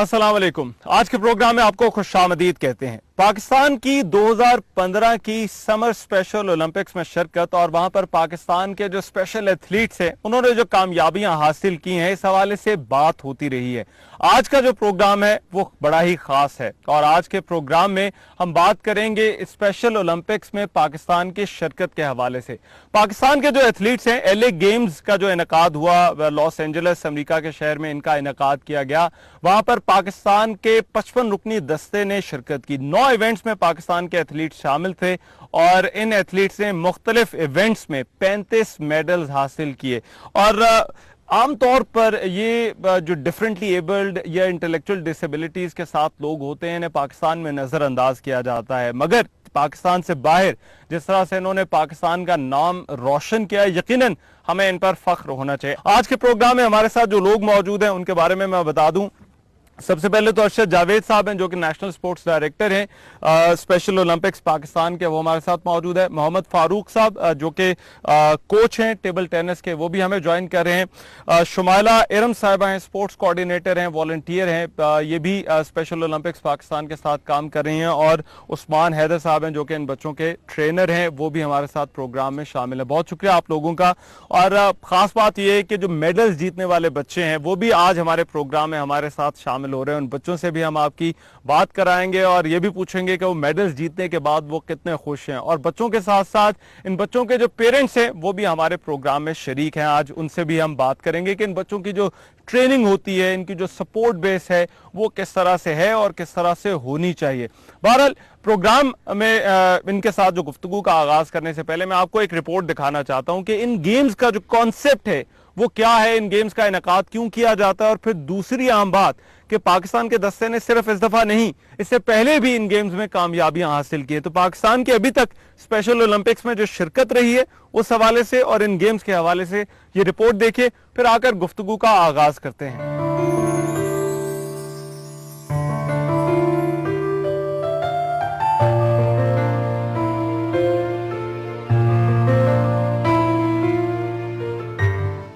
अस्सलाम वालेकुम। आज के प्रोग्राम में आपको खुशामदीद कहते हैं। पाकिस्तान की 2015 की समर स्पेशल ओलंपिक्स में शिरकत और वहां पर पाकिस्तान के जो स्पेशल एथलीट्स हैं उन्होंने जो कामयाबियां हासिल की हैं, इस हवाले से बात होती रही है। आज का जो प्रोग्राम है वो बड़ा ही खास है और आज के प्रोग्राम में हम बात करेंगे स्पेशल ओलंपिक्स में पाकिस्तान की शिरकत के हवाले से। पाकिस्तान के जो एथलीट्स हैं, एलए गेम्स का जो इनकाद हुआ लॉस एंजलिस अमेरिका के शहर में इनका इनकाद किया गया, वहां पर पाकिस्तान के 55 रुकनी दस्ते ने शिरकत की। 9 इवेंट्स में पाकिस्तान के एथलीट्स शामिल थे और इन एथलीट्स ने मुख्तलिफ इवेंट्स में 35 मेडल्स हासिल किए। और आमतौर पर ये जो डिफरेंटली एबल्ड या इंटेलेक्चुअल डिसेबिलिटीज के साथ लोग होते हैं, इन्हें पाकिस्तान में नजरअंदाज किया जाता है, मगर पाकिस्तान से बाहर जिस तरह से इन्होंने पाकिस्तान का नाम रोशन किया, यकीनन हमें इन पर फख्र होना चाहिए। आज के प्रोग्राम में हमारे साथ जो लोग मौजूद हैं उनके बारे में मैं बता दूं। सबसे पहले तो अरशद जावेद साहब हैं जो कि नेशनल स्पोर्ट्स डायरेक्टर हैं स्पेशल ओलंपिक्स पाकिस्तान के, वो हमारे साथ मौजूद है। मोहम्मद फारूक साहब जो कि कोच हैं टेबल टेनिस के, वो भी हमें ज्वाइन कर रहे हैं। शुमाइला इरम साहिबा हैं, स्पोर्ट्स कोऑर्डिनेटर हैं, वॉलंटियर हैं, ये भी स्पेशल ओलंपिक्स पाकिस्तान के साथ काम कर रही हैं। और उस्मान हैदर साहब हैं जो कि इन बच्चों के ट्रेनर हैं, वो भी हमारे साथ प्रोग्राम में शामिल है। बहुत शुक्रिया आप लोगों का। और खास बात यह है कि जो मेडल्स जीतने वाले बच्चे हैं वो भी आज हमारे प्रोग्राम में हमारे साथ शामिल हो रहे हैं। उन बच्चों से भी हम आपकी बात कराएंगे और ये भी पूछेंगे कि वो मेडल्स जीतने के बाद वो कितने खुश हैं। और बच्चों के साथ साथ इन बच्चों के जो पेरेंट्स हैं वो भी हमारे प्रोग्राम में शरीक हैं। आज उनसे भी हम बात करेंगे कि इन बच्चों की जो ट्रेनिंग होती है, इनकी जो सपोर्ट बेस है वो किस तरह से है और किस तरह से होनी चाहिए। बहरहाल प्रोग्राम में इनके साथ जो गुफ्तगू का आगाज करने से पहले मैं आपको एक रिपोर्ट दिखाना चाहता हूं कि इन गेम्स का जो कॉन्सेप्ट है वो क्या है, इन गेम्स का इनकाद क्यों किया जाता है। और फिर दूसरी अहम बात कि पाकिस्तान के दस्ते ने सिर्फ इस दफा नहीं, इससे पहले भी इन गेम्स में कामयाबियां हासिल की है। तो पाकिस्तान की अभी तक स्पेशल ओलंपिक्स में जो शिरकत रही है उस हवाले से और इन गेम्स के हवाले से ये रिपोर्ट देखिए, फिर आकर गुफ्तगू का आगाज करते हैं।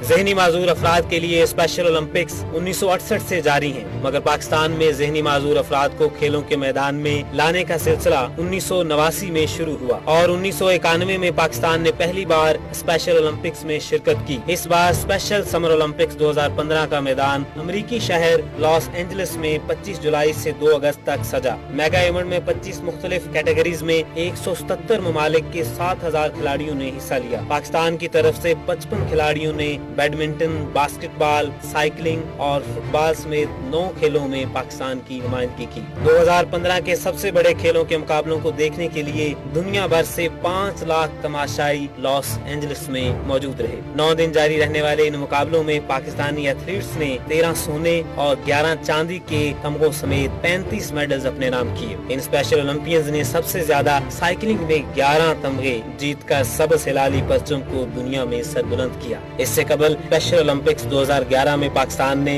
ज़हनी माजूर अफराद के लिए स्पेशल ओलंपिक्स 1968 से जारी हैं, मगर पाकिस्तान में ज़हनी माजूर अफराद को खेलों के मैदान में लाने का सिलसिला 1989 में शुरू हुआ और 1991 में पाकिस्तान ने पहली बार स्पेशल ओलंपिक्स में शिरकत की। इस बार स्पेशल समर ओलंपिक्स 2015 का मैदान अमरीकी शहर लॉस एंजलिस में 25 जुलाई से 2 अगस्त तक सजा। मेगा इवेंट में 25 मुख्तलिफ कैटेगरीज में 177 ममालिक के 7000 खिलाड़ियों ने हिस्सा लिया। पाकिस्तान की तरफ से 55 खिलाड़ियों ने बैडमिंटन, बास्केटबॉल, साइकिलिंग और फुटबॉल समेत 9 खेलों में पाकिस्तान की नुमाइंदगी की। 2015 के सबसे बड़े खेलों के मुकाबलों को देखने के लिए दुनिया भर से 5 लाख तमाशाई लॉस एंजलिस में मौजूद रहे। 9 दिन जारी रहने वाले इन मुकाबलों में पाकिस्तानी एथलीट्स ने 13 सोने और 11 चांदी के तमगों समेत 35 मेडल्स अपने नाम किए। इन स्पेशल ओलंपियंस ने सबसे ज्यादा साइकिलिंग में 11 तमगे जीतकर सबसे हिलाली परचम को दुनिया में सरबुलंद किया। इससे कबल स्पेशल ओलंपिक्स 2011 में पाकिस्तान ने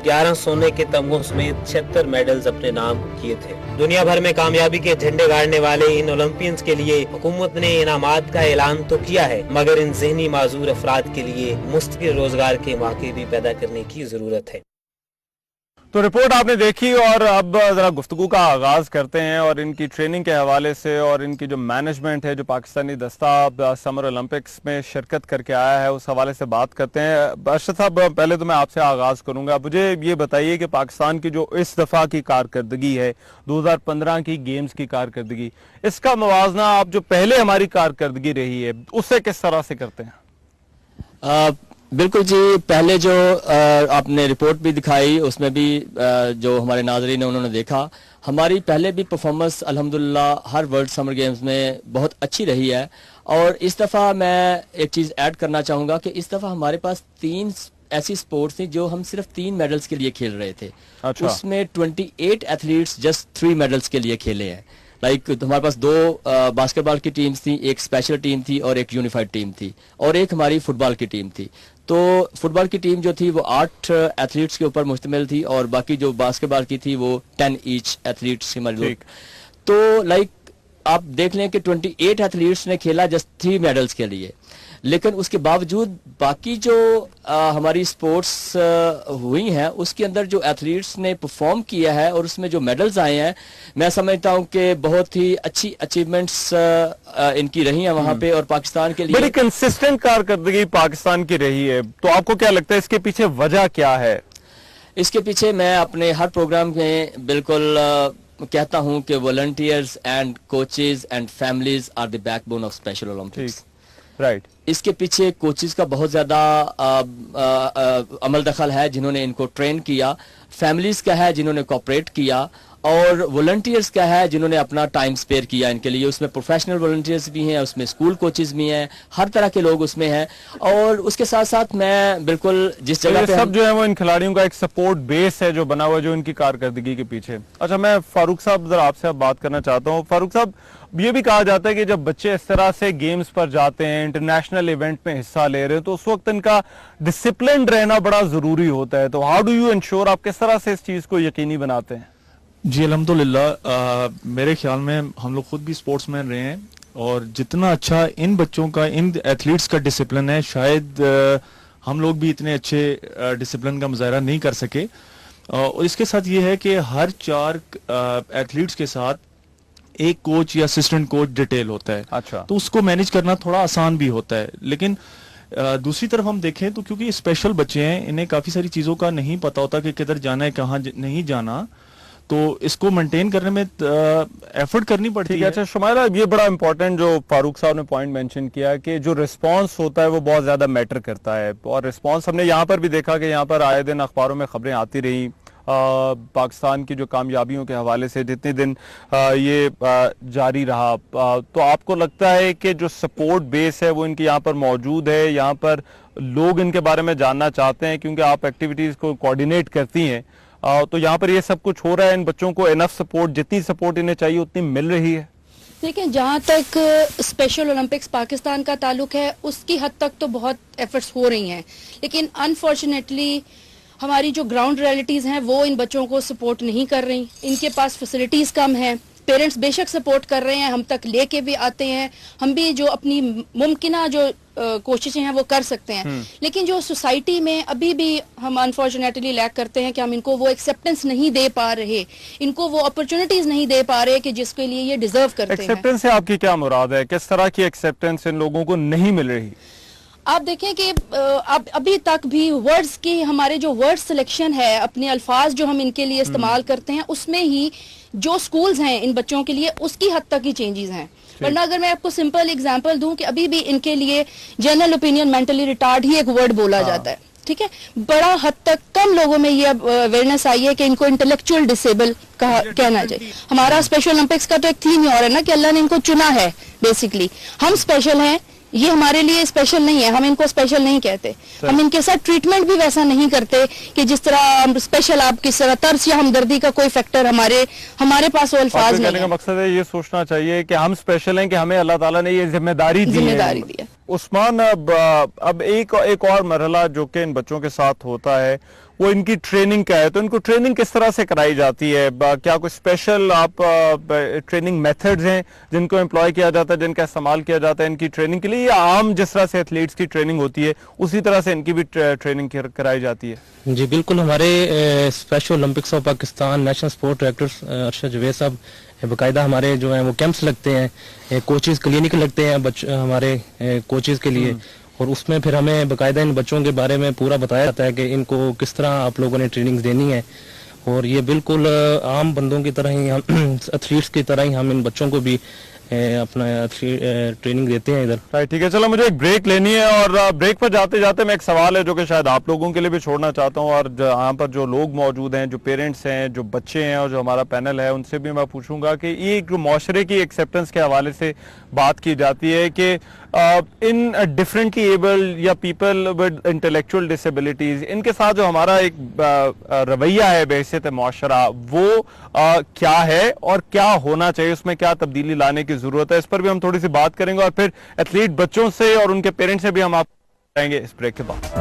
11 सोने के तमगों समेत 76 मेडल्स अपने नाम किए थे। दुनिया भर में कामयाबी के झंडे गाड़ने वाले इन ओलंपियंस के लिए हुकूमत ने इनामात का ऐलान तो किया है, मगर इन ज़हनी माजूर अफराद के लिए मुस्तकिल रोजगार के मौके भी पैदा करने की जरूरत है। तो रिपोर्ट आपने देखी और अब जरा गुफ्तगू का आगाज करते हैं और इनकी ट्रेनिंग के हवाले से और इनकी जो मैनेजमेंट है, जो पाकिस्तानी दस्ता समर ओलंपिक्स में शिरकत करके आया है, उस हवाले से बात करते हैं। अरशद साहब, पहले तो मैं आपसे आगाज करूंगा, मुझे ये बताइए कि पाकिस्तान की जो इस दफा की कारकर्दगी है, 2015 की गेम्स की कारकर्दगी, इसका मुवाजना आप जो पहले हमारी कारकर्दगी रही है उससे किस तरह से करते हैं? बिल्कुल जी, पहले जो आपने रिपोर्ट भी दिखाई उसमें भी जो हमारे नाज़रीन ने उन्होंने देखा, हमारी पहले भी परफॉर्मेंस अल्हम्दुलिल्लाह हर वर्ल्ड समर गेम्स में बहुत अच्छी रही है। और इस दफ़ा मैं एक चीज़ ऐड करना चाहूँगा कि इस दफ़ा हमारे पास 3 ऐसी स्पोर्ट्स थी जो हम सिर्फ 3 मेडल्स के लिए खेल रहे थे। अच्छा। उसमें 28 एथलीट्स जस्ट 3 मेडल्स के लिए खेले हैं। तो हमारे पास 2 बास्केटबॉल की टीम्स थी, एक स्पेशल टीम थी और एक यूनिफाइड टीम थी, और एक हमारी फुटबॉल की टीम थी। तो फुटबॉल की टीम जो थी वो 8 एथलीट्स के ऊपर मुश्तमिल थी और बाकी जो बास्केटबॉल की थी वो 10 ईच एथलीट्स की मौजूद। तो आप देख लें कि 28 एथलीट्स ने खेला जस्ट 3 मेडल्स के लिए। لیکن اس کے باوجود باقی جو ہماری سپورٹس ہوئی ہیں اس کے اندر جو ایتھلیٹس نے پرفارم کیا ہے اور اس میں جو میڈلز آئے ہیں میں سمجھتا ہوں کہ بہت ہی اچھی اچیومنٹس ان کی رہی ہیں وہاں پہ, اور پاکستان کے لیے بڑی کنسسٹنٹ کارکردگی پاکستان کی رہی ہے. تو آپ کو کیا لگتا ہے اس کے پیچھے وجہ کیا ہے؟ اس کے پیچھے میں اپنے ہر پروگرام میں بالکل کہتا ہوں کہ volunteers and coaches and families are the backbone of Special Olympics. Right. اس کے پیچھے کوچز کا بہت زیادہ عمل دخل ہے جنہوں نے ان کو ٹرین کیا, فیملیز کا ہے جنہوں نے کوآپریٹ کیا, اور والنٹیئرز کا ہے جنہوں نے اپنا ٹائم سپیئر کیا ان کے لیے. اس میں پروفیشنل والنٹیئرز بھی ہیں, اس میں اسکول کوچز بھی ہیں, ہر طرح کے لوگ اس میں ہیں. اور اس کے ساتھ ساتھ میں بالکل جس جگہ پہ سب جو ہے وہ ان کھلاڑیوں کا ایک سپورٹ بیس ہے جو بنا ہوا ہے جو ان کی کارکردگی کے پیچھے. اچھا, میں فاروق صاحب ذرا آپ سے اب بات کرنا چاہتا ہوں. فاروق صاحب, یہ بھی کہا جاتا ہے کہ جب بچے اس طرح سے گیمز پر جاتے ہیں, انٹرنیشنل ایونٹ میں حصہ لے رہے ہیں, تو اس وقت ان کا ڈسپلن رہنا بڑا ضروری ہوتا ہے. تو ہاؤ ڈو یو انشور, آپ کس طرح سے اس چیز کو یقینی بناتے ہیں؟ جی الحمدللہ, میرے خیال میں ہم لوگ خود بھی سپورٹس مین رہے ہیں, اور جتنا اچھا ان بچوں کا, ان ایتھلیٹس کا ڈسپلن ہے, شاید ہم لوگ بھی اتنے اچھے ڈسپلن کا مظاہرہ نہیں کر سکے. اور اس کے ساتھ یہ ہے کہ ہر 4 ایتھلیٹس کے ساتھ ایک کوچ یا اسسٹنٹ کوچ ڈیٹیل ہوتا ہے. اچھا. تو اس کو مینیج کرنا تھوڑا آسان بھی ہوتا ہے. لیکن دوسری طرف ہم دیکھیں تو کیونکہ اسپیشل بچے ہیں, انہیں کافی ساری چیزوں کا نہیں پتا ہوتا کہ کدھر جانا ہے, کہاں نہیں جانا, تو اس کو مینٹین کرنے میں ایفرٹ کرنی پڑتی ہے. اچھا شمائلہ, یہ بڑا امپورٹنٹ جو فاروق صاحب نے پوائنٹ مینشن کیا کہ جو ریسپانس ہوتا ہے وہ بہت زیادہ میٹر کرتا ہے. اور ریسپانس ہم نے یہاں پر بھی دیکھا کہ یہاں پر آئے دن اخباروں میں خبریں آتی رہیں پاکستان کی جو کامیابیوں کے حوالے سے جتنے دن یہ جاری رہا. تو آپ کو لگتا ہے کہ جو سپورٹ بیس ہے وہ ان کی یہاں پر موجود ہے, یہاں پر لوگ ان کے بارے میں جاننا چاہتے ہیں کیونکہ آپ ایکٹیویٹیز کو کوارڈینیٹ کرتی ہیں, تو یہاں پر یہ سب کچھ ہو رہا ہے, ان بچوں کو انف سپورٹ, جتنی سپورٹ انہیں چاہیے اتنی مل رہی ہے؟ دیکھیں, جہاں تک اسپیشل اولمپکس پاکستان کا تعلق ہے اس کی حد تک تو بہت ایفرٹس ہو رہی ہیں, لیکن انفارچونیٹلی ہماری جو گراؤنڈ ریئلٹیز ہیں وہ ان بچوں کو سپورٹ نہیں کر رہی. ان کے پاس فیسلٹیز کم ہیں, پیرنٹس بے شک سپورٹ کر رہے ہیں, ہم تک لے کے بھی آتے ہیں, ہم بھی جو اپنی ممکنہ جو کوششیں ہیں وہ کر سکتے ہیں, لیکن جو سوسائٹی میں ابھی بھی ہم انفارچونیٹلی لیک کرتے ہیں کہ ہم ان کو وہ ایکسیپٹنس نہیں دے پا رہے, ان کو وہ اپرچونٹیز نہیں دے پا رہے کہ جس کے لیے یہ ڈیزرو کرتے ہیں. ایکسیپٹنس سے آپ کی کیا مراد ہے, کس طرح کی ایکسیپٹنس ان لوگوں کو نہیں مل رہی؟ آپ دیکھیں کہ ابھی تک بھی ورڈز کی, ہمارے جو ورڈ سلیکشن ہے, اپنے الفاظ جو ہم ان کے لیے استعمال کرتے ہیں, اس میں ہی جو سکولز ہیں ان بچوں کے لیے اس کی حد تک ہی چینجز ہیں. ورنہ اگر میں آپ کو سمپل اگزامپل دوں کہ ابھی بھی ان کے لیے جنرل اوپینین مینٹلی ریٹارڈ ہی ایک ورڈ بولا جاتا ہے, ٹھیک ہے. بڑا حد تک کم لوگوں میں یہ اویئرنیس آئی ہے کہ ان کو انٹلیکچوئل ڈسیبل کہنا چاہیے. ہمارا اسپیشل اولمپکس کا تو ایک تھیم ہی اور ہے نا کہ اللہ نے ان کو چنا ہے بیسیکلی. ہم اسپیشل ہیں, یہ ہمارے لیے اسپیشل نہیں ہے, ہم ان کو اسپیشل نہیں کہتے, ہم ان کے ساتھ ٹریٹمنٹ بھی ویسا نہیں کرتے کہ جس طرح اسپیشل آپ کس طرح ترس یا ہمدردی کا کوئی فیکٹر ہمارے پاس وہ الفاظ نہیں ہے. مقصد ہے یہ سوچنا چاہیے کہ ہم اسپیشل ہیں کہ ہمیں اللہ تعالیٰ نے یہ ذمہ داری دی ہے. عثمان, اب ایک اور مرحلہ جو کہ ان بچوں کے ساتھ ہوتا ہے وہ ان کی ٹریننگ کا ہے. تو ان کو ٹریننگ کس طرح سے کرائی جاتی ہے؟ کیا کوئی اسپیشل آپ ٹریننگ میتھڈز ہیں جن کو امپلائی کیا جاتا ہے, جن کا استعمال کیا جاتا ہے ان کی ٹریننگ کے لیے, یا عام جس طرح سے ایتھلیٹس کی ٹریننگ ہوتی ہے اسی طرح سے ان کی بھی ٹریننگ کرائی جاتی ہے؟ جی بالکل, ہمارے special Olympics of Pakistan national support director Arshad Javed صاحب باقاعدہ ہمارے جو ہیں وہ کیمپس لگتے ہیں, کوچز کلینک لگتے ہیں ہمارے کوچز کے لیے, اور اس میں پھر ہمیں باقاعدہ ان بچوں کے بارے میں پورا بتایا جاتا ہے کہ ان کو کس طرح آپ لوگوں نے ٹریننگ دینی ہے. اور یہ بالکل عام بندوں کی طرح ہی, ہم ایتھلیٹس کی طرح ہی ہم ان بچوں کو بھی اپنا ٹریننگ دیتے ہیں ادھر. ٹھیک ہے, چلو مجھے ایک بریک لینی ہے, اور بریک پر جاتے جاتے میں ایک سوال ہے جو کہ شاید آپ لوگوں کے لیے بھی چھوڑنا چاہتا ہوں, اور یہاں پر جو لوگ موجود ہیں, جو پیرنٹس ہیں, جو بچے ہیں, اور جو ہمارا پینل ہے, ان سے بھی میں پوچھوں گا کہ یہ ایک معاشرے کی ایکسیپٹنس کے حوالے سے بات کی جاتی ہے کہ ان ڈفرینٹلی ایبل یا پیپل ود انٹلیکچوئل ڈسیبلٹیز, ان کے ساتھ جو ہمارا ایک رویہ ہے بحیثیت معاشرہ وہ کیا ہے اور کیا ہونا چاہیے, اس میں کیا تبدیلی لانے کی ضرورت ہے, اس پر بھی ہم تھوڑی سی بات کریں گے, اور پھر ایتھلیٹ بچوں سے اور ان کے پیرنٹس سے بھی ہم آپ کو بتائیں گے اس بریک کے بعد.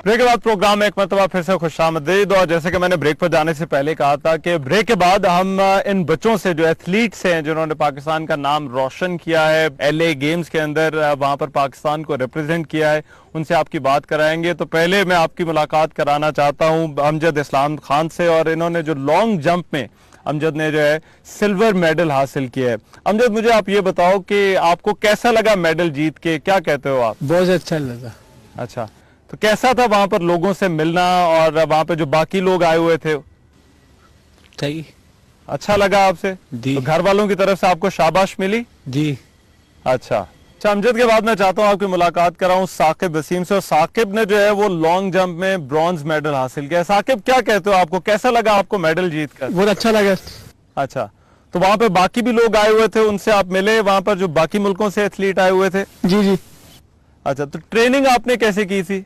ब्रेक के बाद प्रोग्राम में एक मरतबा फिर से खुशामदीद। और जैसे कि मैंने ब्रेक पर जाने से पहले कहा था कि ब्रेक के बाद हम इन बच्चों से, जो एथलीट्स हैं जिन्होंने पाकिस्तान का नाम रोशन किया है, LA गेम्स के अंदर वहां पर पाकिस्तान को रिप्रेजेंट किया है, उनसे आपकी बात कराएंगे। तो पहले मैं आपकी मुलाकात कराना चाहता हूं अमजद इस्लाम खान से, और इन्होंने जो लॉन्ग जंप में अमजद ने जो है सिल्वर मेडल हासिल किया है। अमजद, मुझे आप ये बताओ कि आपको कैसा लगा मेडल जीत के, क्या कहते हो आप? बहुत अच्छा लगा। अच्छा, तो कैसा था वहां पर लोगों से मिलना और वहां पे जो बाकी लोग आए हुए थे? सही, अच्छा लगा आपसे? तो घर वालों की तरफ से आपको शाबाश मिली? जी। अच्छा, अमजद के बाद मैं चाहता हूँ आपकी मुलाकात कराऊं साकिब वसीम से। और साकिब ने जो है वो लॉन्ग जंप में ब्रॉन्ज मेडल हासिल किया। साकिब, क्या कहते हो, आपको कैसा लगा आपको मेडल जीत कर? बहुत अच्छा लगा। अच्छा, तो वहां पे बाकी भी लोग आए हुए थे, उनसे आप मिले वहां पर जो बाकी मुल्कों से एथलीट आए हुए थे? जी जी। अच्छा, तो ट्रेनिंग आपने कैसे की थी?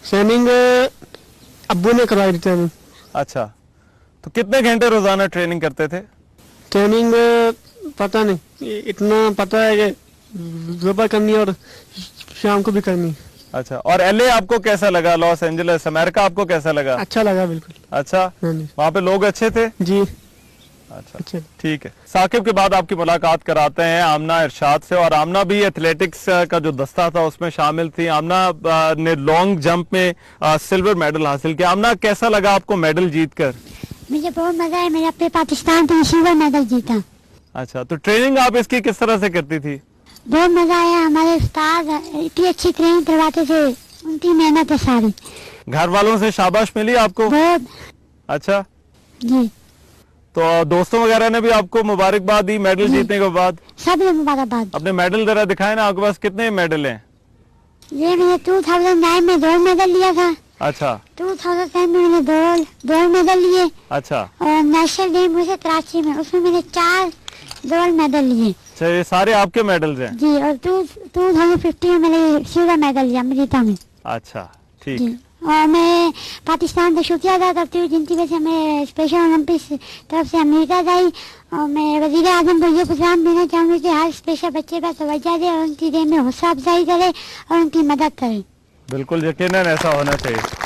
ट्रेनिंग अब्बू ने करवाई थी ट्रेनिंग। अच्छा, तो कितने घंटे रोजाना ट्रेनिंग करते थे? ट्रेनिंग पता नहीं, इतना पता है कि सुबह करनी और शाम को भी करनी। अच्छा, और LA आपको कैसा लगा? लॉस एंजलिस अमेरिका आपको कैसा लगा? अच्छा लगा, बिल्कुल अच्छा, वहाँ पे लोग अच्छे थे? जी। अच्छा, ठीक है। साकिब के बाद आपकी मुलाकात कराते हैं आमना इरशाद से। और आमना भी एथलेटिक्स का जो दस्ता था उसमें शामिल थी। आमना ने लॉन्ग जंप में सिल्वर मेडल हासिल किया। आमना, कैसा लगा आपको मेडल जीतकर? मुझे बहुत मजा आया, मैंने अपने पाकिस्तान पे सिल्वर मेडल जीता। अच्छा, तो ट्रेनिंग आप इसकी किस तरह से करती थी? बहुत मजा आया, हमारे उस्ताद इतनी अच्छी ट्रेनिंग करवाते थे, उनकी मेहनत है सारी। घर वालों से शाबाश मिली आपको? बहुत। अच्छा जी। तो दोस्तों वगैरह ने भी आपको मुबारकबाद दी मेडल जीतने के बाद? सब ने मुबारकबाद। अपने मेडल जरा दिखाए ना, आपके पास कितने मेडल हैं? ये मैंने 2009 में गोल्ड मेडल लिया था। अच्छा। 2010 में मैंने गोल्ड मेडल लिए। अच्छा। और नेशनल गेम हुए थे कराची में, उसमें मैंने 4 गोल्ड मेडल लिए। अच्छा, ये सारे आपके मेडल्स हैं? जी। और 2015 में मैंने सिल्वर मेडल लिया अमेरिका में। अच्छा, ठीक। और मैं पाकिस्तान का शुक्रिया अदा करती हूँ जिनकी वजह से मैं स्पेशल ओलंपिक्स तरफ से अमेरिका गई। और मैं वज़ीर आज़म को ये पैगाम देना चाहूँगी कि हर स्पेशल बच्चे पर तवज्जो दे और उनकी देह में हौसला अफजाई करे और उनकी मदद करे। बिल्कुल, यकीनन ऐसा होना चाहिए।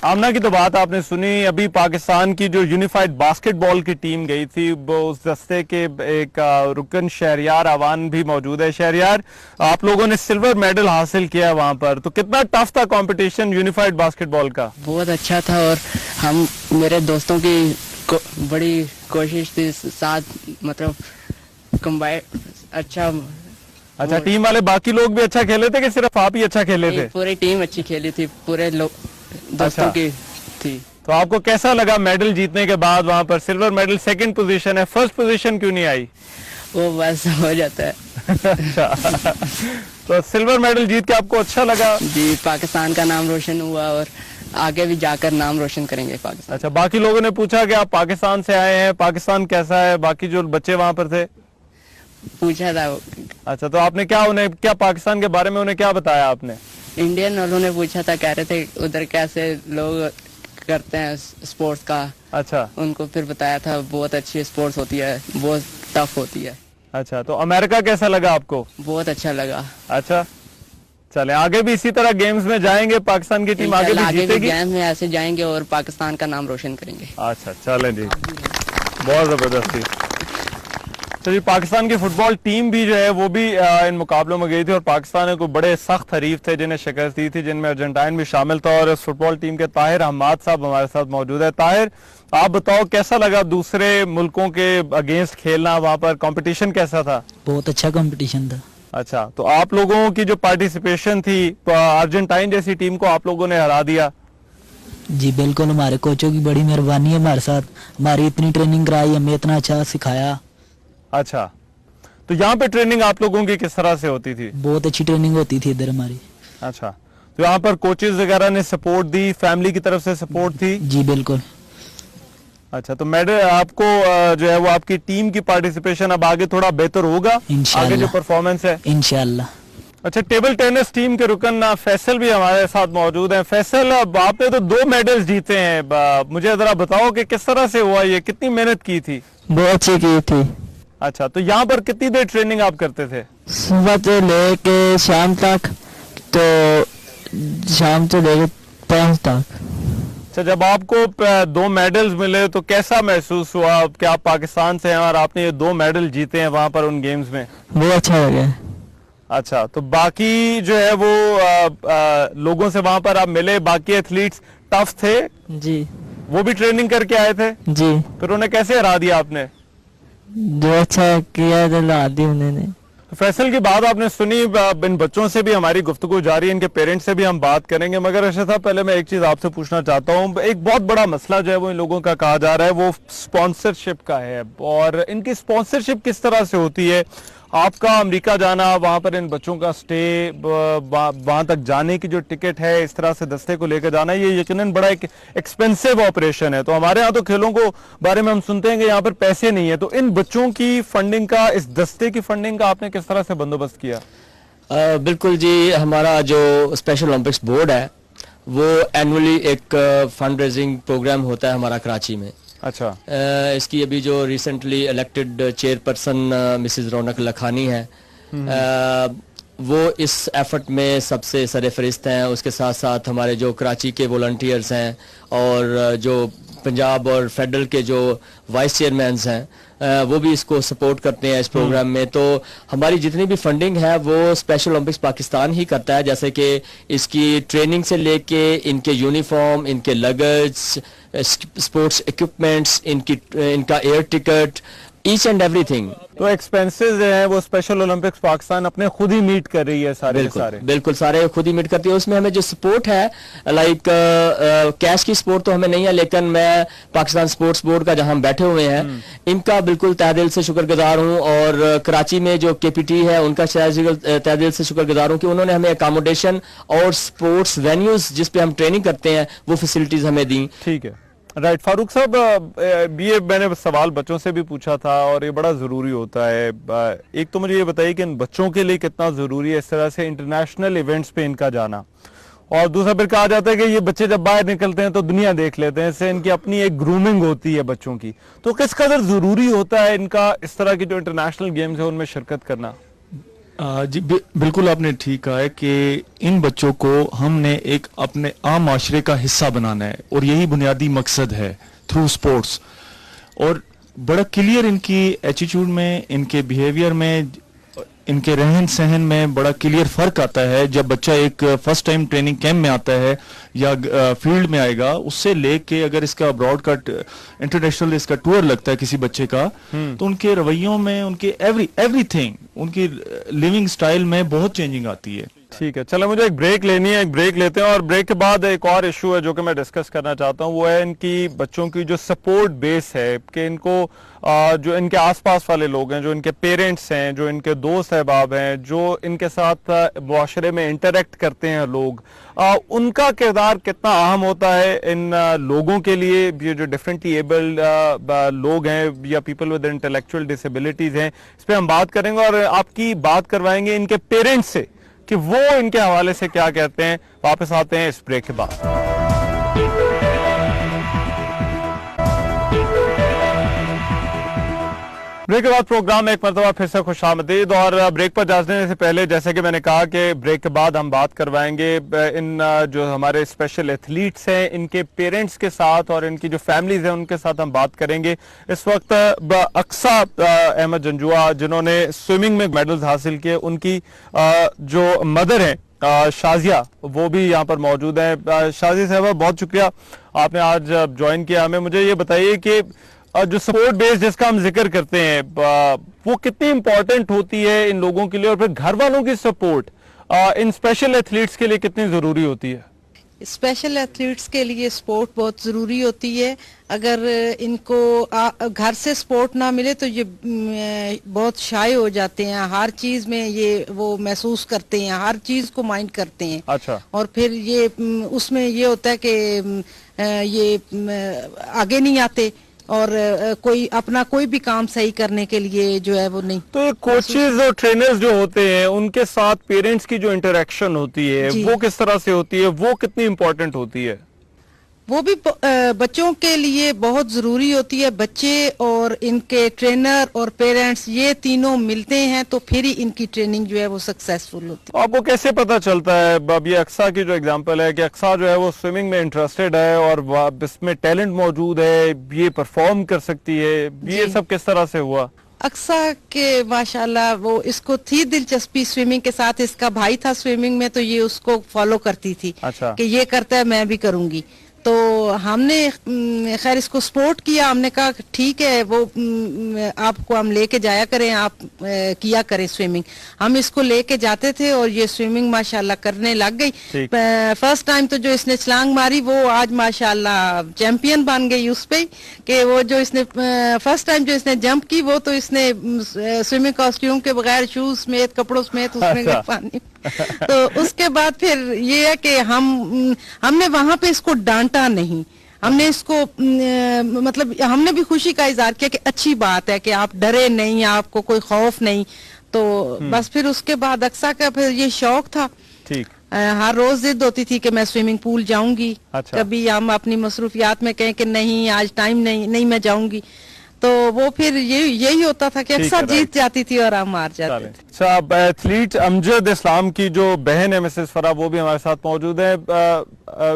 आमना की तो बात आपने सुनी। अभी पाकिस्तान की जो यूनिफाइड बास्केटबॉल की टीम गई थी, वो उस दस्ते के एक रुकन शहरियार अवान भी मौजूद है। शहरियार, आप लोगों ने सिल्वर मेडल हासिल किया वहां पर, तो कितना टफ था कंपटीशन यूनिफाइड बास्केटबॉल का? बहुत अच्छा था, और हम मेरे दोस्तों की बड़ी कोशिश थी, साथ मतलब कंबाइन अच्छा। अच्छा, टीम वाले बाकी लोग भी अच्छा खेले थे कि सिर्फ आप ही अच्छा खेले थे? पूरी टीम अच्छी खेली थी, पूरे लोग दोस्तों की थी। तो आपको कैसा लगा मेडल जीतने के बाद? वहां पर सिल्वर मेडल सेकंड पोजीशन है, फर्स्ट पोजीशन क्यों नहीं आई? वो बस हो जाता है। अच्छा, तो सिल्वर मेडल जीत के आपको अच्छा लगा? जी, पाकिस्तान का नाम रोशन हुआ और आगे भी जाकर नाम रोशन करेंगे पाकिस्तान। अच्छा, बाकी लोगों ने पूछा कि आप पाकिस्तान से आए हैं, पाकिस्तान कैसा है? बाकी जो बच्चे वहां पर थे पूछा था। अच्छा, तो आपने क्या पाकिस्तान के बारे में उन्हें क्या बताया आपने? इंडियन वालों ने पूछा था, कह रहे थे उधर कैसे लोग करते हैं स्पोर्ट्स का। अच्छा। उनको फिर बताया था बहुत अच्छी स्पोर्ट्स होती है, बहुत टफ होती है। अच्छा, तो अमेरिका कैसा लगा आपको? बहुत अच्छा लगा। अच्छा, चले आगे भी इसी तरह गेम्स में जाएंगे, पाकिस्तान की टीम आगे भी जीतेगी? गेम्स में ऐसे जाएंगे और पाकिस्तान का नाम रोशन करेंगे। अच्छा, चलें जी, बहुत जबरदस्ती। तो जी, पाकिस्तान की फुटबॉल टीम भी जो है वो भी इन मुकाबलों में गई थी, और पाकिस्तान को बड़े सख्त हरीफ थे जिन्हें शिकस्त दी थी, जिनमें अर्जेंटाइन भी शामिल था। और इस फुटबॉल टीम के ताहिर अहमद साहब हमारे साथ मौजूद है। ताहिर, आप बताओ कैसा लगा दूसरे मुल्कों के अगेंस्ट खेलना? वहाँ पर कंपटीशन कैसा था? बहुत अच्छा कंपटीशन था। अच्छा, तो आप लोगों की जो पार्टिसिपेशन थी, अर्जेंटाइन जैसी टीम को आप लोगों ने हरा दिया? जी बिल्कुल, हमारे कोचों की बड़ी मेहरबानी है हमारे साथ, हमारी इतनी ट्रेनिंग कराई, हमें इतना अच्छा सिखाया। अच्छा, तो यहाँ पे ट्रेनिंग आप लोगों की किस तरह से होती थी? बहुत अच्छी ट्रेनिंग होती थी इधर हमारी। अच्छा, तो यहाँ पर कोचेज वगैरह ने सपोर्ट दी, फैमिली की तरफ से सपोर्ट थी? जी बिल्कुल। अच्छा, तो मेडल आपको जो है वो आपकी टीम की पार्टिसिपेशन अब आगे थोड़ा बेहतर होगा, आगे जो परफॉर्मेंस है इंशाल्लाह। अच्छा, टेबल टेनिस टीम के रुकन फैसल भी हमारे साथ मौजूद हैं। फैसल, आपने तो 2 मेडल्स जीते हैं, मुझे जरा बताओ कि किस तरह से हुआ, ये कितनी मेहनत की थी? बहुत अच्छी की थी। अच्छा, तो यहाँ पर कितनी देर ट्रेनिंग आप करते थे? सुबह से लेके शाम तक तो शाम से लेकर 5 तक। अच्छा, जब आपको 2 मेडल्स मिले तो कैसा महसूस हुआ कि आप पाकिस्तान से हैं और आपने ये 2 मेडल जीते हैं वहां पर उन गेम्स में? बहुत अच्छा लगा। अच्छा, तो बाकी जो है वो लोगों से वहां पर आप मिले, बाकी एथलीट्स टफ थे? जी। वो भी ट्रेनिंग करके आए थे? जी। फिर उन्हें कैसे हरा दिया आपने? जो अच्छा किया तो ला दी उन्होंने। तो फैसल की बात आपने सुनी, इन बच्चों से भी हमारी गुफ्तगू जारी है, इनके पेरेंट्स से भी हम बात करेंगे, मगर अरशद साहब पहले मैं एक चीज आपसे पूछना चाहता हूँ। एक बहुत बड़ा मसला जो है वो इन लोगों का कहा जा रहा है वो स्पॉन्सरशिप का है, और इनकी स्पॉन्सरशिप किस तरह से होती है? आपका अमेरिका जाना, वहां पर इन बच्चों का स्टे, वहां तक जाने की जो टिकट है, इस तरह से दस्ते को लेकर जाना, ये यकीनन बड़ा एक एक्सपेंसिव ऑपरेशन है। तो हमारे यहाँ तो खेलों को बारे में हम सुनते हैं कि यहाँ पर पैसे नहीं है, तो इन बच्चों की फंडिंग का, इस दस्ते की फंडिंग का आपने किस तरह से बंदोबस्त किया? बिल्कुल जी, हमारा जो स्पेशल ओलंपिक्स बोर्ड है वो एनुअली एक फंड रेजिंग प्रोग्राम होता है हमारा कराची में। अच्छा। इसकी अभी जो रिसेंटली इलेक्टेड चेयरपर्सन मिसेस रौनक लखानी है, वो इस एफर्ट में सबसे सरफहरिस्त हैं। उसके साथ साथ हमारे जो कराची के वॉलंटियर्स हैं और जो पंजाब और फेडरल के जो वाइस चेयरमैन हैं, वो भी इसको सपोर्ट करते हैं इस प्रोग्राम में। तो हमारी जितनी भी फंडिंग है वो स्पेशल ओलंपिक्स पाकिस्तान ही करता है, जैसे कि इसकी ट्रेनिंग से लेके इनके यूनिफॉर्म, इनके लगेज, स्पोर्ट्स इक्विपमेंट्स, इनका air ticket, each and everything. तो एक्सपेंसेस हैं वो स्पेशल ओलंपिक्स पाकिस्तान अपने खुद ही मीट कर रही है सारे बिल्कुल, सारे? बिल्कुल सारे खुद ही मीट करती है। उसमें हमें जो सपोर्ट है, लाइक कैश की सपोर्ट तो हमें नहीं है, लेकिन मैं पाकिस्तान स्पोर्ट्स बोर्ड का जहां हम बैठे हुए हैं इनका बिल्कुल तहे दिल से शुक्रगुजार हूं, और कराची में जो केपीटी है उनका तहे दिल से शुक्रगुजार हूं कि उन्होंने हमें अकोमोडेशन और स्पोर्ट्स वेन्यूज जिस पे हम ट्रेनिंग करते हैं वो फैसिलिटीज हमें दी। ठीक है, राइट। फारूक साहब, ये मैंने सवाल बच्चों से भी पूछा था और ये बड़ा ज़रूरी होता है। एक तो मुझे ये बताइए कि इन बच्चों के लिए कितना ज़रूरी है इस तरह से इंटरनेशनल इवेंट्स पे इनका जाना, और दूसरा फिर कहा जाता है कि ये बच्चे जब बाहर निकलते हैं तो दुनिया देख लेते हैं, इससे इनकी अपनी एक ग्रूमिंग होती है बच्चों की। तो किस कदर ज़रूरी होता है इनका इस तरह की जो इंटरनेशनल गेम्स है उनमें शिरकत करना? जी बिल्कुल आपने ठीक कहा है कि इन बच्चों को हमने एक अपने आम माशरे का हिस्सा बनाना है, और यही बुनियादी मकसद है थ्रू स्पोर्ट्स। और बड़ा क्लियर इनकी एटीट्यूड में, इनके बिहेवियर में, इनके रहन सहन में बड़ा क्लियर फर्क आता है जब बच्चा एक फर्स्ट टाइम ट्रेनिंग कैंप में आता है या फील्ड में आएगा, उससे लेके अगर इसका अब्रॉड का इंटरनेशनल इसका टूर लगता है किसी बच्चे का, तो उनके रवैयों में, उनके एवरीथिंग, उनकी लिविंग स्टाइल में बहुत चेंजिंग आती है। ठीक है, चलो मुझे एक ब्रेक लेनी है, एक ब्रेक लेते हैं, और ब्रेक के बाद एक और इशू है जो कि मैं डिस्कस करना चाहता हूं, वो है इनकी बच्चों की जो सपोर्ट बेस है कि इनको जो इनके आसपास वाले लोग हैं, जो इनके पेरेंट्स हैं, जो इनके दोस्त अहबाब हैं, जो इनके साथ मुआशरे में इंटरेक्ट करते हैं लोग, उनका किरदार कितना अहम होता है इन लोगों के लिए। ये जो डिफरेंटली एबल्ड लोग हैं या पीपल विद इंटेलेक्चुअल डिसेबिलिटीज हैं, इस पर हम बात करेंगे और आपकी बात करवाएंगे इनके पेरेंट्स से कि वो इनके हवाले से क्या कहते हैं। वापस आते हैं इस ब्रेक के बाद। ब्रेक के बाद प्रोग्राम में एक मरतबा फिर से खुशामदीद, और ब्रेक पर जाने से पहले जैसे कि मैंने कहा कि ब्रेक के बाद हम बात करवाएंगे इन जो हमारे स्पेशल एथलीट्स हैं इनके पेरेंट्स के साथ, और इनकी जो फैमिलीज हैं उनके साथ हम बात करेंगे। इस वक्त अक्सा अहमद जंजुआ जिन्होंने स्विमिंग में मेडल्स हासिल किए, उनकी जो मदर हैं शाजिया, वो भी यहाँ पर मौजूद हैं। शाजिया साहबा, बहुत शुक्रिया आपने आज ज्वाइन किया हमें। मुझे ये बताइए कि जो सपोर्ट बेस जिसका हम जिक्र करते हैं वो कितनी इंपॉर्टेंट होती है इन लोगों के लिए, और फिर घर वालों की सपोर्ट इन स्पेशल एथलीट्स के लिए कितनी जरूरी होती है? स्पेशल एथलीट्स के लिए स्पोर्ट बहुत ज़रूरी होती है। अगर इनको घर से स्पोर्ट ना मिले तो ये बहुत शाय हो जाते हैं, हर चीज़ में ये वो महसूस करते हैं, हर चीज़ को माइंड करते हैं। अच्छा। और फिर ये उसमें ये होता है कि ये आगे नहीं आते, और कोई अपना कोई भी काम सही करने के लिए जो है वो नहीं। तो कोचेज और ट्रेनर्स जो होते हैं उनके साथ पेरेंट्स की जो इंटरेक्शन होती है वो किस तरह से होती है, वो कितनी इंपॉर्टेंट होती है? وہ بھی بچوں کے لیے بہت ضروری ہوتی ہے. بچے اور ان کے ٹرینر اور پیرنٹس یہ تینوں ملتے ہیں تو پھر ہی ان کی ٹریننگ جو ہے وہ سکسیسفل ہوتی ہے. آپ کو کیسے پتا چلتا ہے؟ اب یہ اقصیٰ کی جو اگزامپل ہے کہ اقصیٰ جو ہے وہ سوئمنگ میں انٹرسٹڈ ہے اور اس میں ٹیلنٹ موجود ہے, یہ پرفارم کر سکتی ہے, یہ سب کس طرح سے ہوا؟ اقصیٰ کے ماشاءاللہ وہ اس کو تھی دلچسپی سوئمنگ کے ساتھ, اس کا بھائی تھا سوئمنگ میں تو یہ اس کو فالو کرتی تھی کہ یہ کرتا ہے میں بھی کروں گی. تو ہم نے خیر اس کو سپورٹ کیا, ہم نے کہا ٹھیک ہے وہ آپ کو ہم لے کے جایا کریں, آپ کیا کریں سوئمنگ. ہم اس کو لے کے جاتے تھے اور یہ سوئمنگ ماشاءاللہ کرنے لگ گئی. فرسٹ ٹائم تو جو اس نے چھلانگ ماری وہ آج ماشاءاللہ چیمپئن بن گئی اس پہ, کہ وہ جو اس نے فرسٹ ٹائم جو اس نے جمپ کی وہ تو اس نے سوئمنگ کاسٹیوم کے بغیر شوز سمیت کپڑوں سمیت اس میں پانی. تو اس کے بعد پھر یہ ہے کہ ہم نے وہاں پہ اس کو ڈانٹا نہیں, ہم نے اس کو مطلب ہم نے بھی خوشی کا اظہار کیا کہ اچھی بات ہے کہ آپ ڈرے نہیں, آپ کو کوئی خوف نہیں. تو بس پھر اس کے بعد اقصیٰ کا پھر یہ شوق تھا, ہر روز ضد ہوتی تھی کہ میں سوئمنگ پول جاؤں گی. کبھی ہم اپنی مصروفیات میں کہیں کہ نہیں آج ٹائم نہیں میں جاؤں گی, تو وہ پھر یہی ہوتا تھا کہ اکثر جیت جاتی تھی اور ہم ہار جاتے تھے. اچھا, ایتھلیٹ امجد اسلام کی جو بہن ہے مسز فرح وہ بھی ہمارے ساتھ موجود ہے.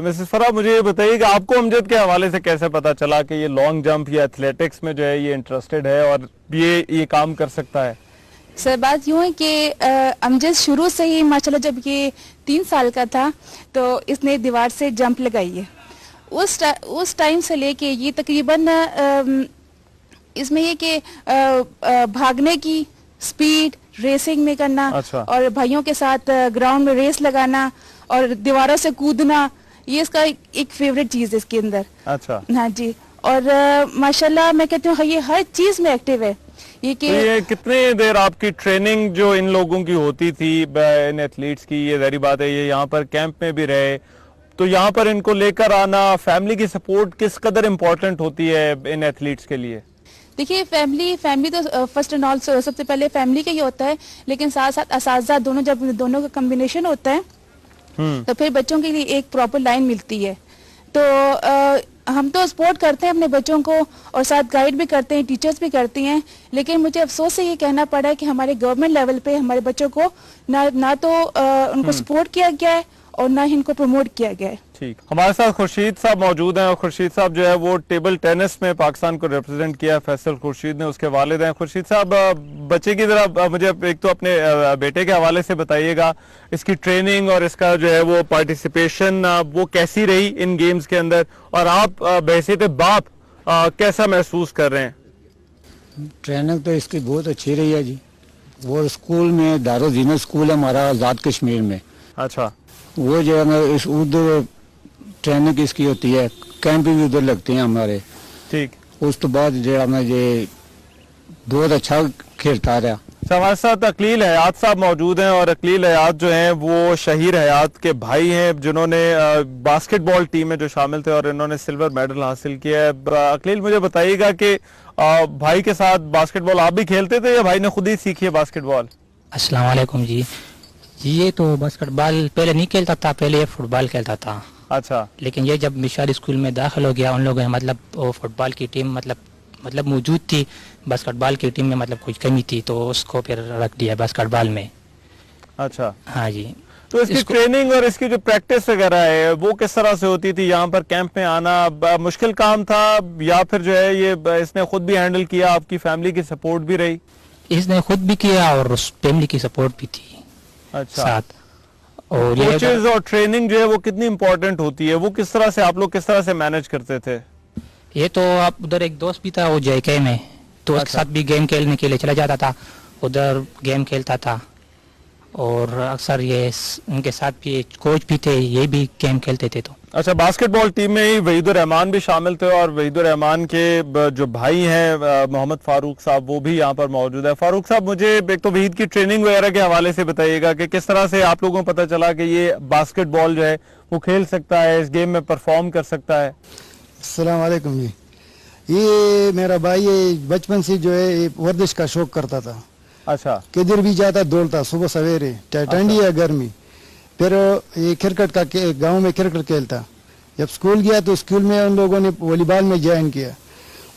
مسز فرح مجھے یہ بتائیے کہ آپ کو امجد کے حوالے سے کیسے پتا چلا کہ یہ لانگ جمپ یا ایتھلیٹکس میں جو ہے یہ انٹرسٹڈ ہے اور یہ کام کر سکتا ہے؟ سر بات یوں ہے کہ امجد شروع سے ہی ماشاءاللہ جب یہ 3 سال کا تھا تو اس نے دیوار سے جمپ لگائی ہے. اس ٹائم سے لے کے یہ تقریباً اس میں یہ کہ بھاگنے کی سپیڈ ریسنگ میں کرنا اور بھائیوں کے ساتھ گراؤنڈ میں ریس لگانا اور دیواروں سے کودنا, یہ اس کا ایک فیوریٹ چیز ہے اس کے اندر. ہاں جی, اور ماشاءاللہ میں کہتی ہوں یہ ہر چیز میں ایکٹیو ہے. یہ کتنے دیر آپ کی ٹریننگ جو ان لوگوں کی ہوتی تھی ان ایتھلیٹس کی, یہ ظاہری بات ہے یہ یہاں پر کیمپ میں بھی رہے, تو یہاں پر ان کو لے کر آنا, فیملی کی سپورٹ کس قدر امپورٹنٹ ہوتی ہے ان ایتھلیٹس کے لیے؟ دیکھیے فیملی تو فرسٹ اینڈ آل سب سے پہلے فیملی کا ہی ہوتا ہے, لیکن ساتھ ساتھ اساتذہ دونوں, جب دونوں کا کمبینیشن ہوتا ہے تو پھر بچوں کے لیے ایک پراپر لائن ملتی ہے. تو ہم تو سپورٹ کرتے ہیں اپنے بچوں کو اور ساتھ گائیڈ بھی کرتے ہیں, ٹیچرز بھی کرتی ہیں, لیکن مجھے افسوس سے یہ کہنا پڑا ہے کہ ہمارے گورنمنٹ لیول پہ ہمارے بچوں کو نہ تو ان کو سپورٹ کیا گیا ہے اور نہ ہی ان کو پروموٹ کیا گیا ہے. ٹھیک, ہمارے ساتھ خورشید صاحب موجود ہیں اور خورشید صاحب جو ہے وہ ٹیبل ٹینس میں پاکستان کو ریپرزینٹ کیا ہے. فیصل خورشید نے اس کے والد ہیں. خورشید صاحب بچے کی ذرا مجھے ایک تو اپنے بیٹے کے حوالے سے بتائیے گا, اس کی ٹریننگ اور اس کا جو ہے وہ پارٹیسپیشن وہ کیسی رہی ان گیمز کے اندر, اور آپ بحیثیت باپ کیسا محسوس کر رہے ہیں؟ ٹریننگ تو اس کی بہت اچھی رہی ہے جی. وہ اسکول میں دارالزینت اسکول ہے ہمارا آزاد کشمیر میں. اچھا, وہ جو ہے اس ادھر ٹریننگ اس کی ہوتی ہے, کیمپ بھی ادھر لگتے ہیں ہمارے. ٹھیک, اس تو بعد جو ہے یہ بہت اچھا کھیلتا رہا. ہمارے ساتھ اقلیل حیات صاحب موجود ہیں, اور اقلیل حیات جو ہیں وہ شہیر حیات کے بھائی ہیں جنہوں نے باسکٹ بال ٹیم میں جو شامل تھے اور انہوں نے سلور میڈل حاصل کیا ہے. اقلیل مجھے بتائیے گا کہ بھائی کے ساتھ باسکٹ بال آپ بھی کھیلتے تھے یا بھائی نے خود ہی سیکھی ہے باسکٹ بال؟ السلام علیکم جی. یہ تو باسکٹ بال پہلے نہیں کھیلتا تھا, پہلے یہ فٹ بال کھیلتا تھا. اچھا, لیکن یہ جب مشال اسکول میں داخل ہو گیا ان لوگوں نے مطلب وہ فٹ بال کی ٹیم مطلب موجود تھی, باسکٹ بال کی ٹیم میں مطلب کچھ کمی تھی تو اس کو پھر رکھ دیا باسکٹ بال میں. اچھا, ہاں جی. تو اس کی ٹریننگ اور اس کی جو پریکٹس وغیرہ ہے وہ کس طرح سے ہوتی تھی؟ یہاں پر کیمپ میں آنا مشکل کام تھا یا پھر جو ہے یہ اس نے خود بھی ہینڈل کیا, آپ کی فیملی کی سپورٹ بھی رہی؟ اس نے خود بھی کیا اور فیملی کی سپورٹ بھی تھی. اچھا, ساتھ. اور کوچز اور ٹریننگ جو ہے وہ کتنی امپورٹنٹ ہوتی ہے, وہ کس طرح سے آپ لوگ کس طرح سے مینج کرتے تھے؟ یہ تو آپ ادھر ایک دوست بھی تھا وہ جے کے میں, تو اس کے ساتھ بھی گیم کھیلنے کے لیے چلا جاتا تھا, ادھر گیم کھیلتا تھا. اور اکثر یہ ان کے ساتھ بھی کوچ بھی تھے, یہ بھی گیم کھیلتے تھے. تو اچھا, باسکٹ بال ٹیم میں ہی وحید الرحمان بھی شامل تھے, اور وحید الرحمان کے جو بھائی ہیں محمد فاروق صاحب وہ بھی یہاں پر موجود ہے. فاروق صاحب مجھے ایک تو وحید کی ٹریننگ وغیرہ کے حوالے سے بتائیے گا کہ کس طرح سے آپ لوگوں کو پتہ چلا کہ یہ باسکٹ بال جو ہے وہ کھیل سکتا ہے, اس گیم میں پرفارم کر سکتا ہے؟ السلام علیکم جی. یہ میرا بھائی بچپن سے جو ہے ورزش کا شوق کرتا تھا. اچھا, کدھر بھی جاتا دوڑتا صبح سویرے, چاہے ٹھنڈی یا گرمی. پھر یہ کرکٹ کا گاؤں میں کرکٹ کھیلتا, जब स्कूल गया तो स्कूल में उन लोगों ने वॉलीबॉल में ज्वाइन किया,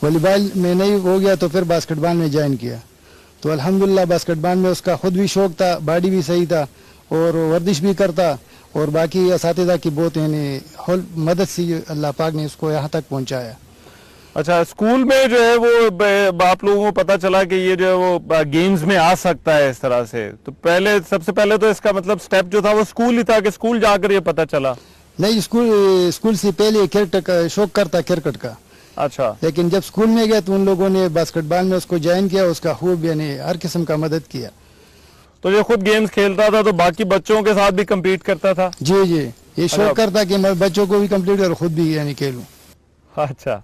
वॉलीबॉल में नहीं हो गया तो फिर बास्केटबॉल में ज्वाइन किया। तो अल्हम्दुलिल्लाह बास्केटबॉल में उसका खुद भी शौक था, बॉडी भी सही था और वर्जिश भी करता, और बाकी असातिज़ा की बहुत यानी मदद से अल्लाह पाक ने उसको यहाँ तक पहुँचाया। अच्छा, स्कूल में जो है वो आप लोगों को पता चला कि ये जो है वो गेम्स में आ सकता है इस तरह से, तो पहले सबसे पहले तो इसका मतलब स्टेप जो था वो स्कूल ही था कि स्कूल जाकर ये पता चला? नहीं, स्कूल से पहले क्रिकेट का शौक करता, क्रिकेट का। अच्छा। लेकिन जब स्कूल में गया तो उन लोगों ने बास्केटबॉल में उसको ज्वाइन किया, उसका खूब यानी हर किस्म का मदद किया। तो ये खुद गेम्स खेलता था तो बाकी बच्चों के साथ भी कम्पीट करता था? जी जी, ये शौक करता कि मैं बच्चों को भी कम्प्लीट और खुद भी यानी खेलूं। अच्छा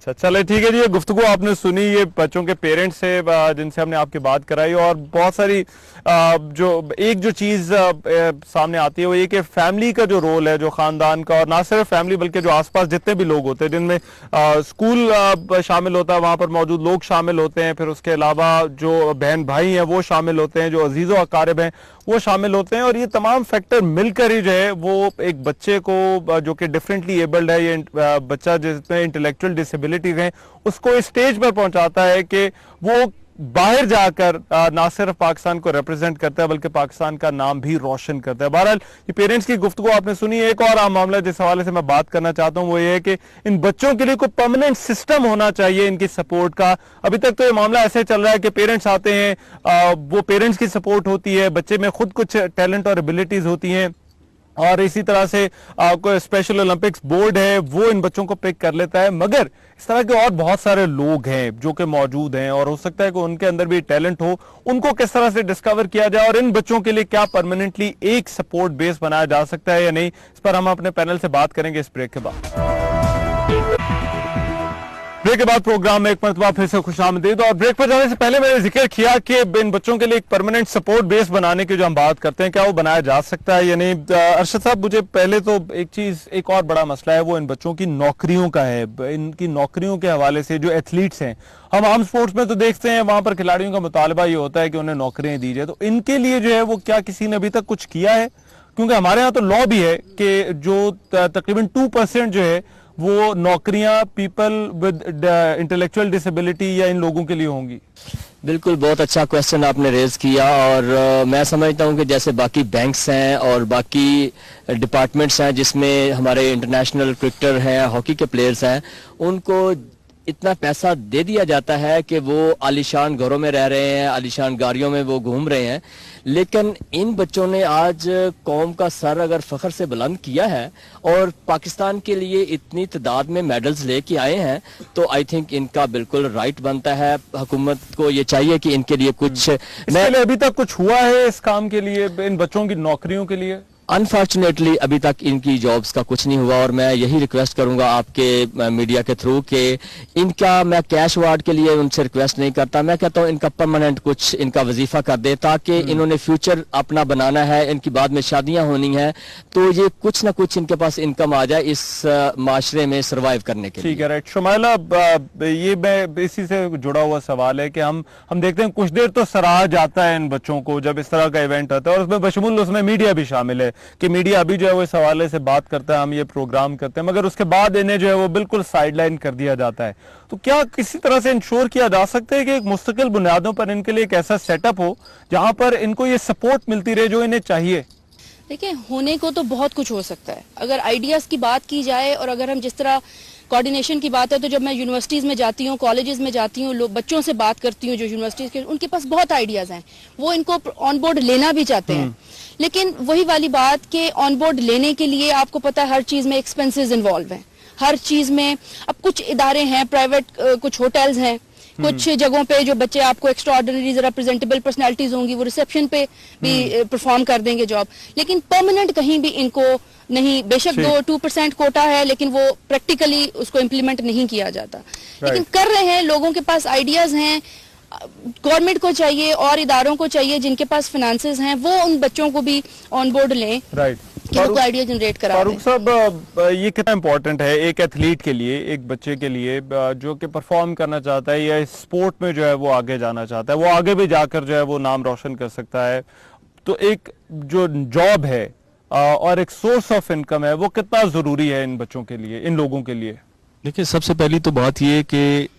अच्छा, चले ठीक है जी। ये गुफ्तगू आपने सुनी ये बच्चों के पेरेंट्स से जिनसे हमने आपकी बात कराई, और बहुत सारी जो चीज़ सामने आती है वो ये कि फैमिली का जो रोल है, जो ख़ानदान का, और ना सिर्फ फैमिली बल्कि जो आसपास जितने भी लोग होते हैं जिनमें स्कूल शामिल होता है, वहाँ पर मौजूद लोग शामिल होते हैं, फिर उसके अलावा जो बहन भाई हैं वो शामिल होते हैं, जो अजीज़ व अकारिब हैं वो शामिल होते हैं, और ये तमाम फैक्टर मिलकर ही जो है वो एक बच्चे को जो कि डिफरेंटली एबल्ड है, ये बच्चा जिसमें इंटेलेक्चुअल डिसेबिलिटीज हैं, उसको इस स्टेज पर पहुंचाता है कि वो बाहर जाकर ना सिर्फ पाकिस्तान को रिप्रेजेंट करता है बल्कि पाकिस्तान का नाम भी रोशन करता है। बहरहाल ये पेरेंट्स की गुफ्तगू आपने सुनी। एक और आम मामला जिस हवाले से मैं बात करना चाहता हूं वो ये है कि इन बच्चों के लिए कोई परमानेंट सिस्टम होना चाहिए इनकी सपोर्ट का। अभी तक तो ये मामला ऐसे चल रहा है कि पेरेंट्स आते हैं, वो पेरेंट्स की सपोर्ट होती है, बच्चे में खुद कुछ टैलेंट और एबिलिटीज होती हैं, और इसी तरह से कोई स्पेशल ओलंपिक्स बोर्ड है वो इन बच्चों को पिक कर लेता है। मगर इस तरह के और बहुत सारे लोग हैं जो कि मौजूद हैं, और हो सकता है कि उनके अंदर भी टैलेंट हो, उनको किस तरह से डिस्कवर किया जाए, और इन बच्चों के लिए क्या परमानेंटली एक सपोर्ट बेस बनाया जा सकता है या नहीं, इस पर हम अपने पैनल से बात करेंगे इस ब्रेक के बाद। ब्रेक के बाद प्रोग्राम में एक मरतबा फिर से खुशामदीद। और ब्रेक पर जाने से पहले मैंने जिक्र किया कि इन बच्चों के लिए एक परमानेंट सपोर्ट बेस बनाने की जो हम बात करते हैं, क्या वो बनाया जा सकता है या नहीं। अरशद साहब, मुझे पहले तो एक और बड़ा मसला है वो इन बच्चों की नौकरियों का है। इनकी नौकरियों के हवाले से जो एथलीट्स हैं, हम आम स्पोर्ट्स में तो देखते हैं वहां पर खिलाड़ियों का मुतालबा ये होता है कि उन्हें नौकरियां दी जाए, तो इनके लिए जो है वो क्या किसी ने अभी तक कुछ किया है? क्योंकि हमारे यहाँ तो लॉ भी है कि जो तकरीबन 2% जो है वो नौकरियां पीपल विद इंटेलेक्चुअल डिसेबिलिटी या इन लोगों के लिए होंगी। बिल्कुल, बहुत अच्छा क्वेश्चन आपने रेज किया, और मैं समझता हूं कि जैसे बाकी बैंक्स हैं और बाकी डिपार्टमेंट्स हैं जिसमें हमारे इंटरनेशनल क्रिकेटर हैं, हॉकी के प्लेयर्स हैं, उनको इतना पैसा दे दिया जाता है कि वो आलीशान घरों में रह रहे हैं, आलीशान गाड़ियों में वो घूम रहे हैं, लेकिन इन बच्चों ने आज कौम का सर अगर फख्र से बुलंद किया है और पाकिस्तान के लिए इतनी तादाद में मेडल्स लेके आए हैं, तो आई थिंक इनका बिल्कुल राइट बनता है। हुकूमत को ये चाहिए कि इनके लिए कुछ अभी तक कुछ हुआ है इस काम के लिए, इन बच्चों की नौकरियों के लिए? अनफॉर्चुनेटली अभी तक इनकी जॉब्स का कुछ नहीं हुआ, और मैं यही रिक्वेस्ट करूंगा आपके मीडिया के थ्रू कि इनका, मैं कैश अवार्ड के लिए उनसे रिक्वेस्ट नहीं करता, मैं कहता हूं इनका परमानेंट कुछ इनका वजीफा कर दे, ताकि इन्होंने फ्यूचर अपना बनाना है, इनकी बाद में शादियां होनी है, तो ये कुछ ना कुछ इनके पास इनकम आ जाए इस माशरे में सर्वाइव करने के लिए। ठीक है, राइट। शुमाइला, ये मैं इसी से जुड़ा हुआ सवाल है कि हम देखते हैं कुछ देर तो सराहा जाता है इन बच्चों को जब इस तरह का इवेंट होता है, और उसमें बशमूल उसमें मीडिया भी शामिल है कि मीडिया अभी जो है वो इस हवाले से बात करता है, हम ये प्रोग्राम करते हैं, मगर उसके बाद इन्हें जो है वो बिल्कुल साइडलाइन कर दिया जाता है। तो क्या किसी तरह से इंश्योर किया जा सकता है कि एक मुस्तकिल बुनियादों पर इनके लिए एक ऐसा सेटअप हो जहां पर इनको ये सपोर्ट मिलती रहे जो इन्हें चाहिए? देखिए, होने को तो बहुत कुछ हो सकता है अगर आइडियाज की बात की जाए, और अगर हम जिस तरह कोऑर्डिनेशन की बात है, तो जब मैं यूनिवर्सिटीज़ में जाती हूँ, कॉलेजेस में जाती हूँ, लोग बच्चों से बात करती हूँ जो यूनिवर्सिटीज़ के, उनके पास बहुत आइडियाज़ हैं, वो इनको ऑन बोर्ड लेना भी चाहते हैं, लेकिन वही वाली बात कि ऑन बोर्ड लेने के लिए आपको पता है हर चीज़ में एक्सपेंसेस इन्वॉल्व हैं, हर चीज़ में। अब कुछ इदारे हैं प्राइवेट, कुछ होटल्स हैं, कुछ जगहों पे जो बच्चे आपको एक्स्ट्रा ऑर्डिनरी जरा प्रेजेंटेबल पर्सनैलिटीज होंगी वो रिसेप्शन पे भी परफॉर्म कर देंगे जॉब, लेकिन परमानेंट कहीं भी इनको नहीं। बेशक 2% कोटा है, लेकिन वो प्रैक्टिकली उसको इम्प्लीमेंट नहीं किया जाता, लेकिन कर रहे हैं, लोगों के पास आइडियाज हैं। गवर्नमेंट को चाहिए और इदारों को चाहिए जिनके पास फाइनेंसेस हैं, वो उन बच्चों को भी ऑन बोर्ड लें, राइट, आइडिया जनरेट करा। फारूक साहब, ये कितना इम्पोर्टेंट है एक एथलीट के लिए, एक बच्चे के लिए जो कि परफॉर्म करना चाहता है या स्पोर्ट में जो है वो आगे जाना चाहता है, वो आगे भी जाकर जो है वो नाम रोशन कर सकता है, तो एक जो जॉब है और एक सोर्स ऑफ इनकम है, वो कितना ज़रूरी है इन बच्चों के लिए, इन लोगों के लिए? देखिए, सबसे पहली तो बात ये है कि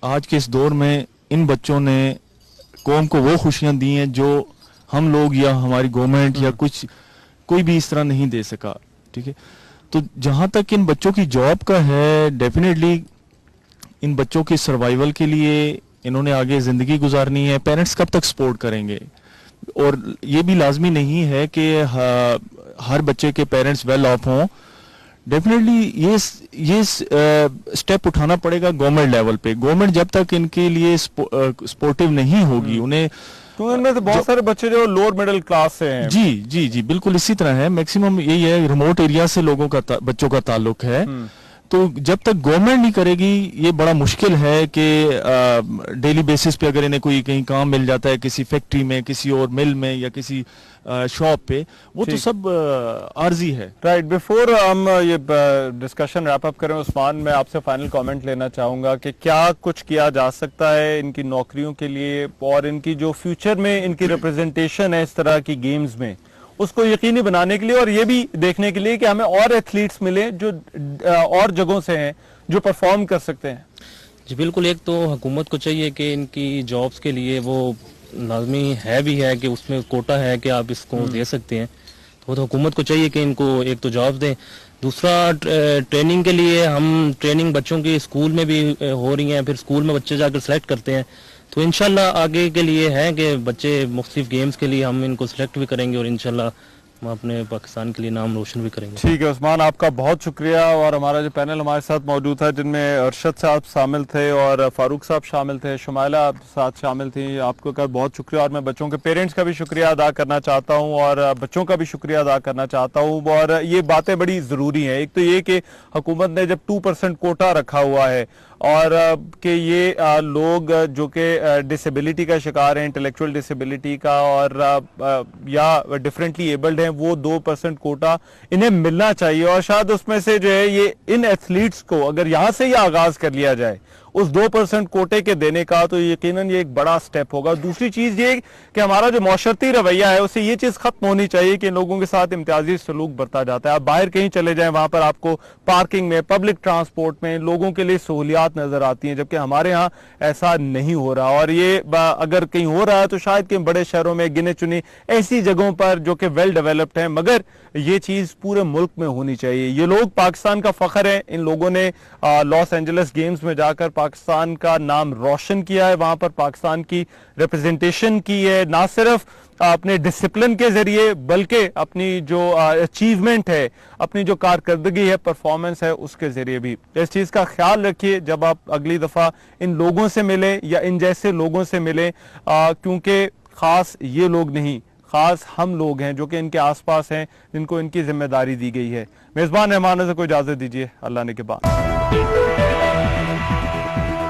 आज के इस दौर में इन बच्चों ने कौम को वो खुशियां दी हैं जो हम लोग या हमारी गवर्नमेंट या कोई भी इस तरह नहीं दे सका, ठीक है। तो जहां तक इन बच्चों की जॉब का है, डेफिनेटली इन बच्चों की सर्वाइवल के लिए इन्होंने आगे जिंदगी गुजारनी है। पेरेंट्स कब तक सपोर्ट करेंगे? और ये भी लाजमी नहीं है कि हर बच्चे के पेरेंट्स वेल ऑफ हों। डेफिनेटली ये स्टेप उठाना पड़ेगा गवर्नमेंट लेवल पे। गवर्नमेंट जब तक इनके लिए सपोर्टिव नहीं होगी, उन्हें तो इनमें से बहुत सारे बच्चे जो लोअर मिडिल क्लास से हैं। जी जी जी, बिल्कुल इसी तरह है। मैक्सिमम यही है, रिमोट एरिया से लोगों का बच्चों का ताल्लुक है। तो जब तक गवर्नमेंट नहीं करेगी, ये बड़ा मुश्किल है कि डेली बेसिस पे अगर इन्हें कोई कहीं काम मिल जाता है, किसी फैक्ट्री में, किसी और मिल में या किसी शॉप पे, वो तो सब आर्जी है। राइट, बिफोर हम ये डिस्कशन रैप अप करें, उस्मान, मैं आपसे फाइनल कमेंट लेना चाहूंगा कि क्या कुछ किया जा सकता है इनकी नौकरियों के लिए और इनकी जो फ्यूचर में इनकी रिप्रेजेंटेशन है इस तरह की गेम्स में, उसको यकीनी बनाने के लिए और ये भी देखने के लिए कि हमें और एथलीट्स मिले जो और जगहों से हैं जो परफॉर्म कर सकते हैं? जी बिल्कुल, एक तो हुकूमत को चाहिए कि इनकी जॉब्स के लिए वो लाजमी है भी है कि उसमें कोटा है कि आप इसको दे सकते हैं, तो हुकूमत को चाहिए कि इनको एक तो जॉब्स दें। दूसरा, ट्रेनिंग के लिए हम ट्रेनिंग बच्चों की स्कूल में भी हो रही हैं, फिर स्कूल में बच्चे जाकर सेलेक्ट करते हैं, तो इंशाल्लाह आगे के लिए है कि बच्चे मुख्तलिफ गेम्स के लिए हम इनको सिलेक्ट भी करेंगे और इंशाल्लाह हम अपने पाकिस्तान के लिए नाम रोशन भी करेंगे। ठीक है उस्मान, आपका बहुत शुक्रिया। और हमारा जो पैनल हमारे साथ मौजूद था, जिनमें अरशद साहब शामिल थे और फारूक साहब शामिल थे, शुमाइला साथ शामिल थी, आपको का बहुत शुक्रिया। और मैं बच्चों के पेरेंट्स का भी शुक्रिया अदा करना चाहता हूँ और बच्चों का भी शुक्रिया अदा करना चाहता हूँ। और ये बातें बड़ी ज़रूरी हैं। एक तो ये कि हुकूमत ने जब 2% कोटा रखा हुआ है और कि ये लोग जो कि डिसेबिलिटी का शिकार हैं, इंटेलेक्चुअल डिसेबिलिटी का और या डिफरेंटली एबल्ड हैं, वो 2% कोटा इन्हें मिलना चाहिए। और शायद उसमें से जो है ये इन एथलीट्स को अगर यहाँ से ही आगाज कर लिया जाए उस 2% कोटे के देने का, तो यकीनन ये एक बड़ा स्टेप होगा। दूसरी चीज ये कि हमारा जो माशरती रवैया है उससे ये चीज खत्म होनी चाहिए कि इन लोगों के साथ इम्तियाजी सलूक बरता जाता है। आप बाहर कहीं चले जाएं, वहां पर आपको पार्किंग में, पब्लिक ट्रांसपोर्ट में लोगों के लिए सहूलियात नजर आती हैं, जबकि हमारे यहाँ ऐसा नहीं हो रहा। और ये अगर कहीं हो रहा है तो शायद कहीं बड़े शहरों में गिने चुनी ऐसी जगहों पर जो कि वेल डेवलप्ड है, मगर ये चीज पूरे मुल्क में होनी चाहिए। ये लोग पाकिस्तान का फख्र है। इन लोगों ने लॉस एंजलिस गेम्स में जाकर पाकिस्तान का नाम रोशन किया है, वहां पर पाकिस्तान की रिप्रेजेंटेशन की है, ना सिर्फ अपने डिसिप्लिन के जरिए बल्कि अपनी जो अचीवमेंट है, अपनी जो कारकर्दगी है, परफॉर्मेंस है, उसके जरिए भी। इस चीज का ख्याल रखिए जब आप अगली दफा इन लोगों से मिले या इन जैसे लोगों से मिले, क्योंकि खास ये लोग नहीं, खास हम लोग हैं जो कि इनके आसपास हैं, जिनको इनकी जिम्मेदारी दी गई है। मेजबान रहमान से कोई इजाजत दीजिए, अल्लाह ने के बाद।